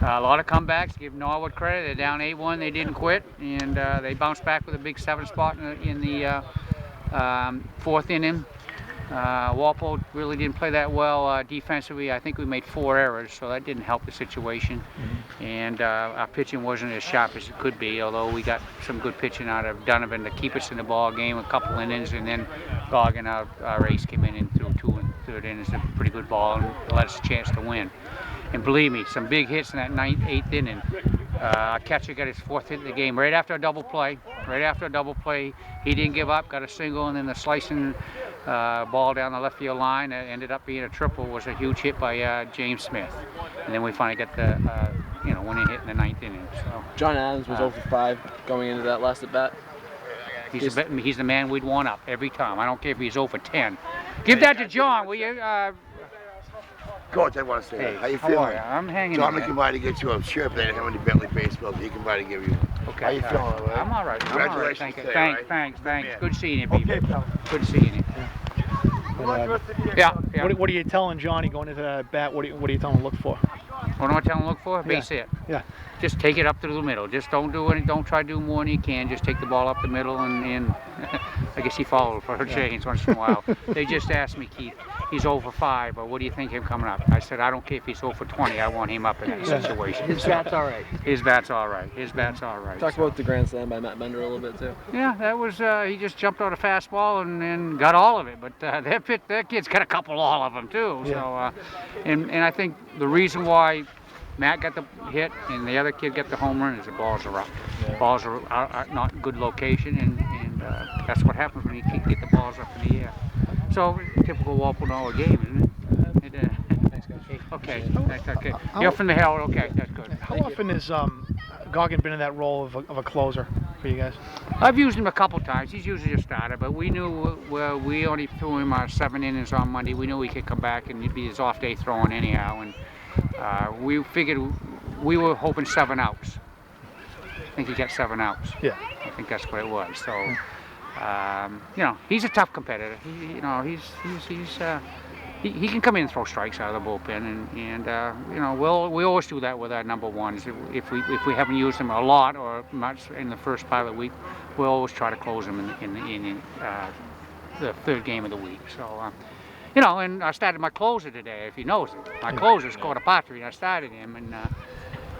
A lot of comebacks. Give Norwood credit. They're down 8-1. They didn't quit, and they bounced back with a big 7 spot in the 4th inning. Walpole really didn't play that well defensively. I think we made 4 errors, so that didn't help the situation. And our pitching wasn't as sharp as it could be, although we got some good pitching out of Donovan to keep us in the ball game a couple innings, and then Goggin, our ace, came in and threw 2 1/3 innings, a pretty good ball, and let us a chance to win. And believe me, some big hits in that 8th inning. Our catcher got his 4th hit of the game right after a double play. He didn't give up, got a single, and then the slicing ball down the left field line that ended up being a triple was a huge hit by James Smith. And then we finally got the winning hit in the 9th inning. So John Adams was 0 for 5 going into that last at bat. He's the man we'd want up every time. I don't care if he's 0 for 10. Give that to John, will you? Coach, I want to say, hey, how you feeling? How are you? I'm hanging John in can buy to get you a shirt that him in the Bentley baseball. He can buy to give you. Okay. How you feeling? All right? I'm all right. Congratulations. Thank you. Today, Thanks. right? Good seeing you, people. Okay, pal. Good seeing you. Yeah. What are you telling Johnny going into that bat? What are you telling him to look for? What am I telling him to look for? Base hit. Yeah. Just take it up through the middle. Just don't try to do more than you can. Just take the ball up the middle, and I guess he followed for a change once in a while. They just asked me, Keith, he's 0 for 5, but what do you think him coming up? I said, I don't care if he's 0 for 20. I want him up in that situation. His bat's all right. His bat's all right. Talk about the grand slam by Matt Bender a little bit too. Yeah, that was he just jumped out a fastball and got all of it. But that kid's got a couple all of them too. Yeah. So and I think the reason why Matt got the hit and the other kid got the home run is the balls are up. Yeah. Balls are not good location, and that's what happens when you can't get the balls up in the air. So typical Walpole Norwood game, isn't it? Thanks, guys. Okay. Okay. You're from the Herald. Okay, that's good. How often has Goggin been in that role of a closer for you guys? I've used him a couple times. He's usually a starter, but we knew we only threw him 7 innings on Monday. We knew he could come back and it'd be his off day throwing anyhow, and we figured we were hoping 7 outs. I think he got 7 outs. Yeah. I think that's what it was. So, he's a tough competitor. He can come in and throw strikes out of the bullpen, and we always do that with our number ones. If we haven't used them a lot or much in the first part of the week, we'll always try to close them in the 3rd game of the week. So, and I started my closer today, if you noticed. My closer scored a partridge. I started him, and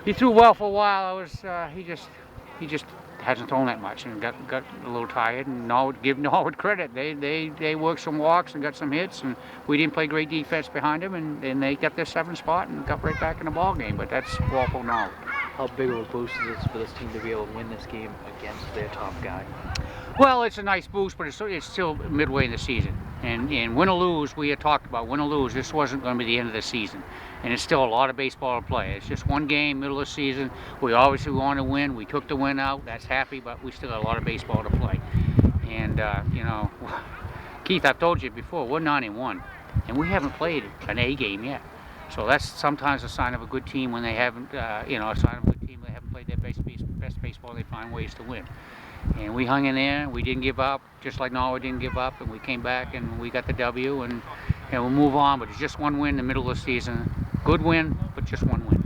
he threw well for a while. He just hasn't thrown that much and got a little tired. And give Norwood credit. They worked some walks and got some hits, and we didn't play great defense behind them, and they got their 7th spot and got right back in the ball game. But that's Walpole Norwood. How big of a boost is this for this team to be able to win this game against their top guy? Well, it's a nice boost, but it's still midway in the season. And win or lose, we had talked about win or lose, this wasn't going to be the end of the season. And it's still a lot of baseball to play. It's just one game, middle of the season. We obviously want to win. We took the win out. That's happy, but we still got a lot of baseball to play. And, Keith, I've told you before, we're 9-1, and we haven't played an A game yet. So that's sometimes a sign of a good team when they haven't, a sign of a good team when they haven't played their best baseball. They find ways to win. And we hung in there. We didn't give up, just like Norwood didn't give up, and we came back and we got the W, and we'll move on. But it's just one win in the middle of the season. Good win, but just one win.